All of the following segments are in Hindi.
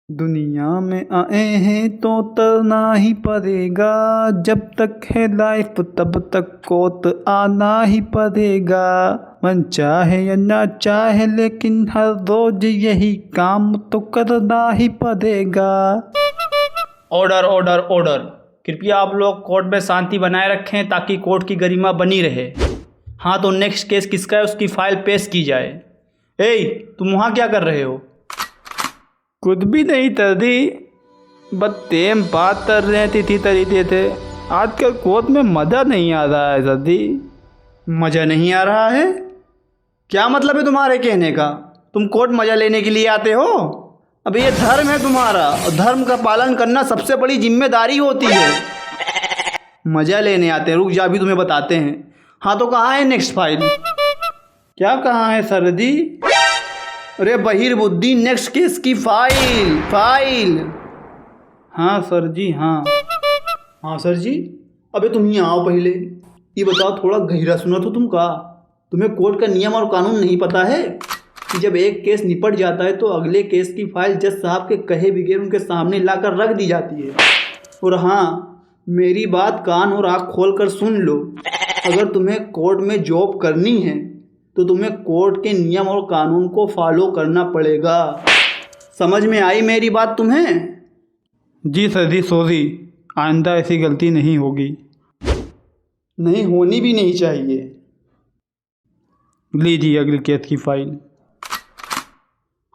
दुनिया में आए हैं तो तरना ही पड़ेगा, जब तक है लाइफ तब तक कोत आना ही पड़ेगा। मन चाहे या ना चाहे लेकिन हर रोज यही काम तो करना ही पड़ेगा। Order order order. कृपया आप लोग कोर्ट में शांति बनाए रखें ताकि कोर्ट की गरिमा बनी रहे। हाँ, तो नेक्स्ट केस किसका है उसकी फाइल पेश की जाए। तुम वहाँ क्या कर रहे हो? कुछ भी नहीं तरदी, बस टेम बात कर रहे थे इसी तरीके थे। आजकल कोर्ट में मज़ा नहीं आ रहा है सरदी। मज़ा नहीं आ रहा है? क्या मतलब है तुम्हारे कहने का? तुम कोर्ट मज़ा लेने के लिए आते हो? अबे ये धर्म है तुम्हारा, और धर्म का पालन करना सबसे बड़ी जिम्मेदारी होती है। मज़ा लेने आते हैं? रुक जा, अभी तुम्हें बताते हैं। हाँ, तो कहाँ है नेक्स्ट फाइल? क्या कहाँ है सरदी? अरे बहिर्बुद्धि, नेक्स्ट केस की फाइल। हाँ सर जी, हाँ। हाँ सर जी। अबे तुम ही आओ पहले। ये बताओ, थोड़ा गहरा सुना तो तुम का? तुम्हें कोर्ट का नियम और कानून नहीं पता है कि जब एक केस निपट जाता है तो अगले केस की फाइल जज साहब के कहे बगैर उनके सामने लाकर रख दी जाती है। और हाँ, मेरी बात कान और आँख खोल कर सुन लो। अगर तुम्हें कोर्ट में जॉब करनी है तो तुम्हें कोर्ट के नियम और कानून को फॉलो करना पड़ेगा। समझ में आई मेरी बात तुम्हें? जी सर जी, सॉरी, आइंदा ऐसी गलती नहीं होगी। नहीं होनी भी नहीं चाहिए। लीजिए अगले केस की फाइल।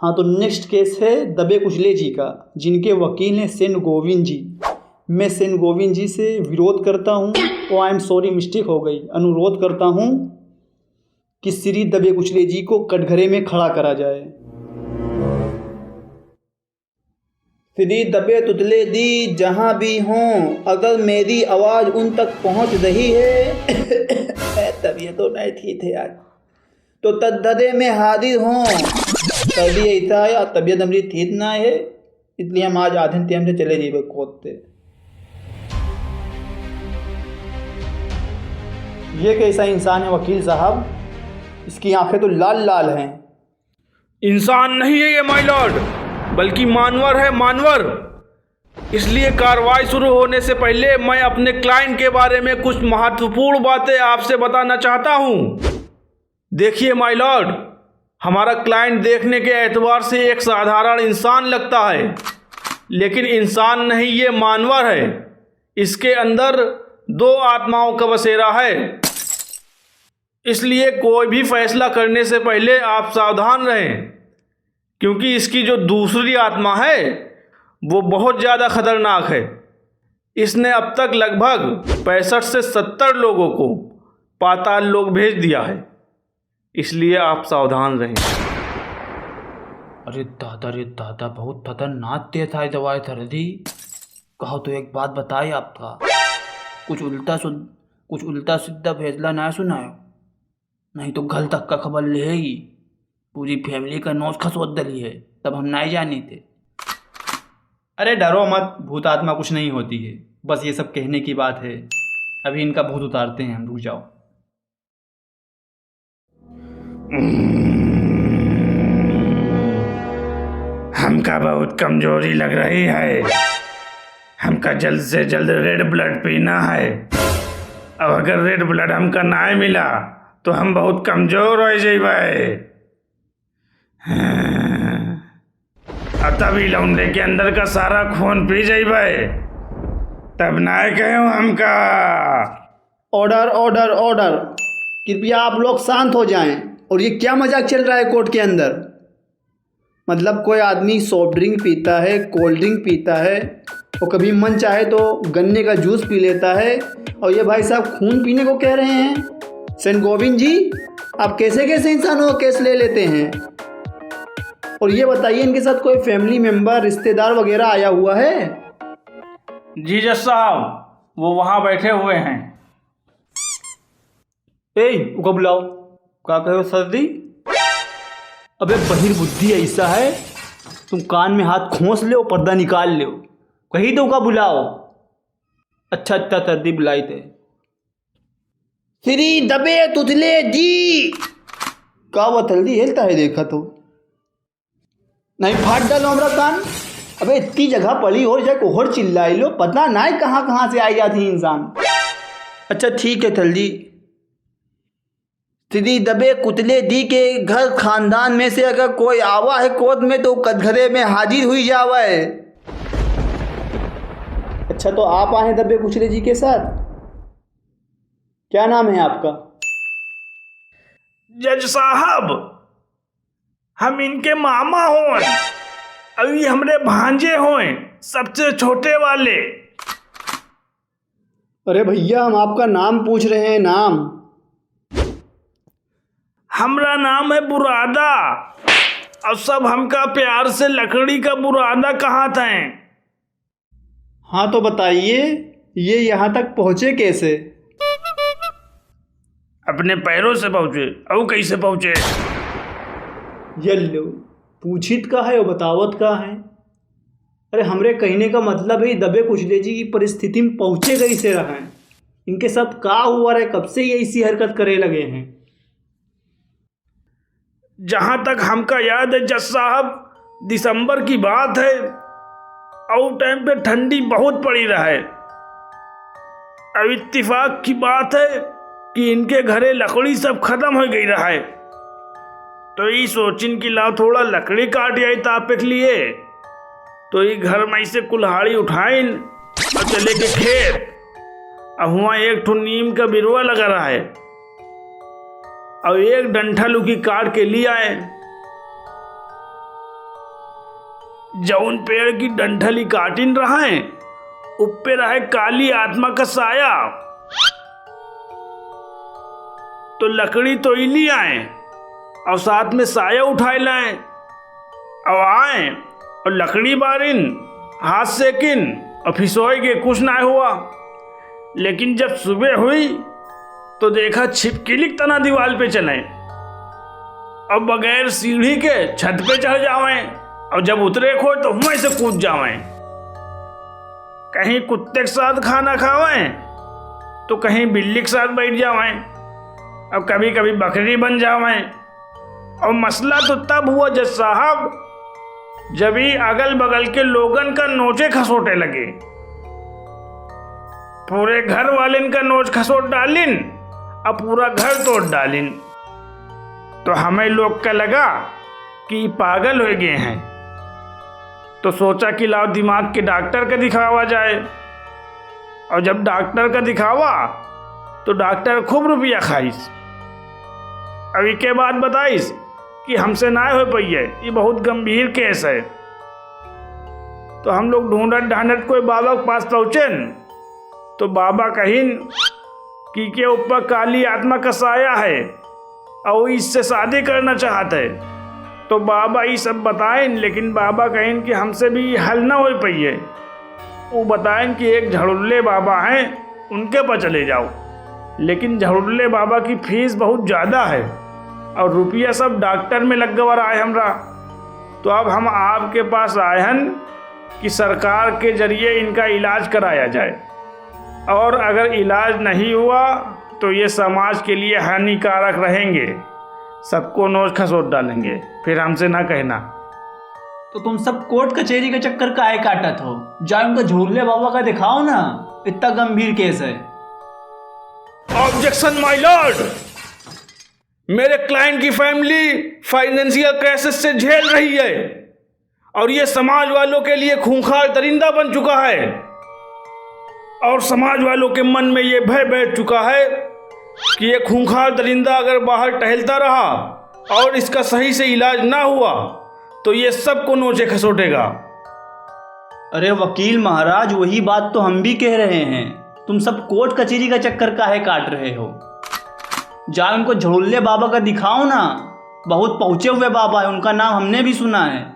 हाँ, तो नेक्स्ट केस है दबे कुचले जी का, जिनके वकील हैं सेन गोविंद जी। मैं सेन गोविंद जी से विरोध करता हूँ, आई एम सॉरी, मिस्टेक हो गई, अनुरोध करता हूँ कि श्री दबे कुचले जी को कटघरे में खड़ा करा जाए। श्री दबे तुतले दी जहाँ भी हों, अगर मेरी आवाज़ उन तक पहुँच रही है तबीयत तो नहीं ठीक है आज, तो तद्धरे में हाजिर हों। सर्दी ऐसा है, तबीयत हमारी ठीक ना है, इसलिए हम आज आधे टाइम से चले जाइए कोर्ट से। ये कैसा इंसान है वकील साहब? इसकी आंखें तो लाल लाल हैं। इंसान नहीं है ये माय लॉर्ड, बल्कि मानवर है, मानवर। इसलिए कार्रवाई शुरू होने से पहले मैं अपने क्लाइंट के बारे में कुछ महत्वपूर्ण बातें आपसे बताना चाहता हूं। देखिए माय लॉर्ड, हमारा क्लाइंट देखने के एतबार से एक साधारण इंसान लगता है, लेकिन इंसान नहीं, ये मानवर है। इसके अंदर दो आत्माओं का बसेरा है। इसलिए कोई भी फैसला करने से पहले आप सावधान रहें, क्योंकि इसकी जो दूसरी आत्मा है वो बहुत ज़्यादा खतरनाक है। इसने अब तक लगभग 65 से 70 लोगों को पाताल लोक भेज दिया है, इसलिए आप सावधान रहें। अरे दादा, बहुत खतरनाक तेज था दवाई सरदी। कहो तो एक बात बताए आपका, कुछ उल्टा सीधा फैसला ना सुनायो, नहीं तो गल तक का खबर लेगी। पूरी फैमिली का नोस खसोट दली है, तब हम नहीं जाने थे। अरे डरो मत, भूत आत्मा कुछ नहीं होती है, बस ये सब कहने की बात है। अभी इनका भूत उतारते हैं हम, रुक जाओ। हमका बहुत कमजोरी लग रही है। हमका जल्द से जल्द रेड ब्लड पीना है। अब अगर रेड ब्लड हमका ना मिला तो हम बहुत कमजोर हो जाइए। अब तभी लौंडे के अंदर का सारा खून पी जाइए, तब ना कहो हमका। Order order order. कृपया आप लोग शांत हो जाएं। और ये क्या मजाक चल रहा है कोर्ट के अंदर? मतलब कोई आदमी सॉफ्ट ड्रिंक पीता है, कोल्ड ड्रिंक पीता है, और कभी मन चाहे तो गन्ने का जूस पी लेता है, और ये भाई साहब खून पीने को कह रहे हैं। सेन गोविंद जी, आप कैसे कैसे इंसानों को केस ले लेते हैं? और ये बताइए, इनके साथ कोई फैमिली मेम्बर, रिश्तेदार वगैरह आया हुआ है? जी जज साहब, वो वहाँ बैठे हुए हैं। उनको बुलाओ। क्या कहो सर्दी? अबे बहिर्बुद्धि ऐसा है, तुम कान में हाथ खोस ले, पर्दा निकाल ले। कहीं तो का बुलाओ। अच्छा सर्दी बुलाई थे। श्री दबे तुतले जी का वो जल्दी हिलता है, देखा तो नहीं फाट डालो हमारा कान। अबे इतनी जगह पड़ी और जाके और चिल्लाई लो, पता ना है कहाँ कहाँ से आई जाती इंसान। अच्छा ठीक है थलजी, श्री दबे कुतले दी के घर खानदान में से अगर कोई आवा है कोद में तो कटघरे में हाजिर हुई जावा है। अच्छा तो आप आए दबे कुचले जी के साथ, क्या नाम है आपका? जज साहब, हम इनके मामा हों, अभी हमरे भांजे हों, सबसे छोटे वाले। अरे भैया हम आपका नाम पूछ रहे हैं, नाम। हमरा नाम है बुरादा, और सब हमका प्यार से लकड़ी का बुरादा कहा था। हाँ तो बताइए ये यहाँ तक पहुँचे कैसे? अपने पैरों से पहुंचे। और कैसे पहुंचे? यल्लो पूछित का है और बतावत का है। अरे हमरे कहने का मतलब है दबे कुचले जी की परिस्थिति में पहुँचे कैसे रहे हैं, इनके साथ का हुआ है, कब से ये इसी हरकत करे लगे हैं? जहां तक हमका याद है जज साहब, दिसंबर की बात है और टाइम पे ठंडी बहुत पड़ी रहे। अब इत्तेफाक की बात है कि इनके घरे लकड़ी सब खत्म हो गई रहा है, तो ये सोचिन कि लाओ थोड़ा लकड़ी काट आई तापे के लिए, तो ये घर में से कुल्हाड़ी उठाइन और चले के खेत। अब वहाँ एक ठो नीम का बिरवा लगा रहा है और एक डंठा लुकी काट के लिए आए। जौन पेड़ की डंठली काटिन रहा है ऊपर रहे काली आत्मा का साया, तो लकड़ी तो इली आए और साथ में साया उठाए लाए और आए और लकड़ी बारिन हाथ सेकिन और फिसोए के कुछ ना हुआ। लेकिन जब सुबह हुई तो देखा छिपकली तना दीवार पे चले और बगैर सीढ़ी के छत पे चढ़ जावे, और जब उतरे खो तो वहीं से कूद जावे। कहीं कुत्ते के साथ खाना खावे तो कहीं बिल्ली के साथ बैठ जावे और कभी कभी बकरी बन जावे। और मसला तो तब हुआ जज साहब जब ही अगल बगल के लोगन का नोचे खसोटे लगे। पूरे घर वाले का नोच खसोट डालिन और पूरा घर तोड़ डालिन। तो हमें लोग का लगा कि पागल हो गए हैं, तो सोचा कि लाओ दिमाग के डॉक्टर का दिखावा जाए। और जब डॉक्टर का दिखावा तो डॉक्टर खूब रुपया खाइस। अभी के बाद बताइस कि हमसे ना हो पाइए, ये बहुत गंभीर केस है। तो हम लोग ढूंढत ढांढत कोई बाबा के पास पहुँचे, तो बाबा कहिन कि के ऊपर काली आत्मा का साया है और इससे शादी करना चाहते है। तो बाबा ये सब बताएं, लेकिन बाबा कहें कि हमसे भी हल ना हो पाइए। वो बताएं कि एक झड़ुल्ले बाबा हैं, उनके पास चले जाओ, लेकिन झड़ुल्ले बाबा की फीस बहुत ज़्यादा है और रुपया सब डॉक्टर में लग गवा रहा है हमरा। तो अब हम आपके पास आए हैं कि सरकार के जरिए इनका इलाज कराया जाए, और अगर इलाज नहीं हुआ तो ये समाज के लिए हानिकारक रहेंगे, सबको नोच खसोट डालेंगे। फिर हमसे ना कहना। तो तुम सब कोर्ट कचहरी का चक्कर काहे काटत हो? जाओ उनका झूले बाबा का दिखाओ ना, इतना गंभीर केस है। ऑब्जेक्शन माय लॉर्ड, मेरे क्लाइंट की फैमिली फाइनेंशियल क्राइसिस से झेल रही है और ये समाज वालों के लिए खूंखार दरिंदा बन चुका है, और समाज वालों के मन में ये भय बैठ चुका है कि ये खूंखार दरिंदा अगर बाहर टहलता रहा और इसका सही से इलाज ना हुआ तो ये सबको नोचे खसोटेगा। अरे वकील महाराज, वही बात तो हम भी कह रहे हैं। तुम सब कोर्ट कचहरी का चक्कर काहे काट रहे हो? जाओ उनको झड़ुल्ले बाबा का दिखाओ ना, बहुत पहुँचे हुए बाबा है, उनका नाम हमने भी सुना है।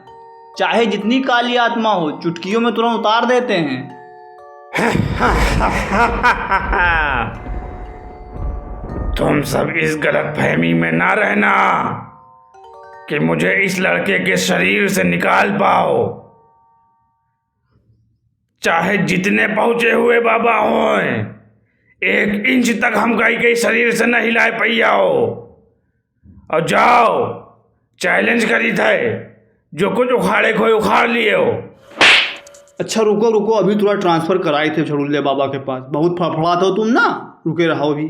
चाहे जितनी काली आत्मा हो चुटकियों में तुरंत उतार देते हैं। तुम सब इस गलत फहमी में ना रहना कि मुझे इस लड़के के शरीर से निकाल पाओ। चाहे जितने पहुंचे हुए बाबा हों, 1 इंच तक हम कहीं के शरीर से न हिलाए पैया हो। और जाओ चैलेंज करी थे, जो कुछ उखाड़े खोए उखाड़ लिए हो। अच्छा रुको रुको, अभी थोड़ा ट्रांसफ़र कराए थे झड़ुल्ले बाबा के पास, बहुत फड़फड़ाते हो तुम ना, रुके रहो अभी।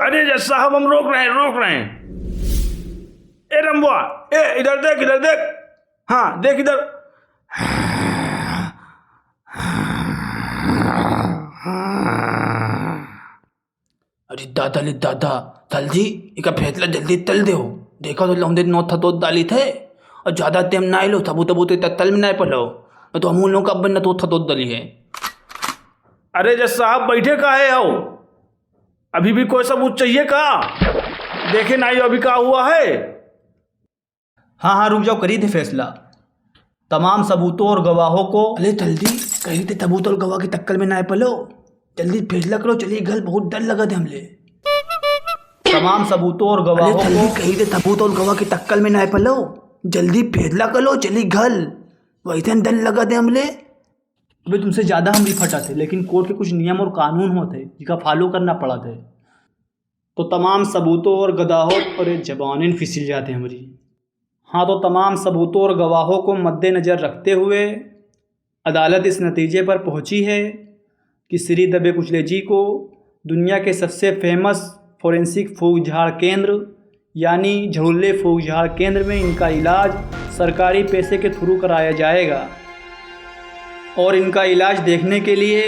अरे जज साहब हम रोक रहे हैं। ए रंबुआ, ए इधर देख। हाँ देख इधर। अरे दादा जल्दी इका फैसला जल्दी तल दे। देखो तो लौंडे नौ थतो डाली थे और ज़्यादा टाइम ना लो सबूत तल में ना पलो तो हम उन लोगों का बन तो थतो दली है। अरे जज साहब बैठे काहे हो? अभी भी कोई सबूत चाहिए का? देखे ना ये अभी का हुआ है। हाँ रुक जाओ, करी थे फैसला। तमाम सबूतों और गवाहों को। अरे जल्दी कहीं थे सबूत और गवाह की टक्कर में ना पलो, जल्दी फैसला करो। चलिए घर बहुत डर लगा थे हमले। तमाम सबूतों और गवाहों को। जल्दी कहीं थे सबूत और गवाह की टक्कर में ना पलो, जल्दी फैसला करो। चली घर वैसे डर लगा थे हमले। अबे तुमसे ज़्यादा हम भी फटा थे, लेकिन कोर्ट के कुछ नियम और कानून होते जिनका फॉलो करना पड़ा थे। तो तमाम सबूतों और गवाहों और जबानें फिसल जाते हैं हमारी। हाँ तो तमाम सबूतों और गवाहों को मद्देनज़र रखते हुए अदालत इस नतीजे पर पहुंची है कि श्री दबे कुचले जी को दुनिया के सबसे फेमस फोरेंसिक फूक झाड़ केंद्र यानी झड़ुल्ले फूक झाड़ केंद्र में इनका इलाज सरकारी पैसे के थ्रू कराया जाएगा। और इनका इलाज देखने के लिए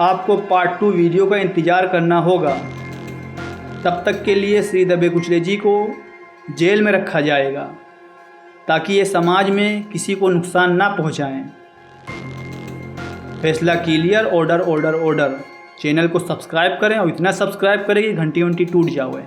आपको पार्ट 2 वीडियो का इंतज़ार करना होगा। तब तक के लिए श्री दबे कुचले जी को जेल में रखा जाएगा ताकि ये समाज में किसी को नुकसान ना पहुंचाएं। फैसला क्लियर, ऑर्डर। चैनल को सब्सक्राइब करें और इतना सब्सक्राइब करें कि घंटी टूट जाए।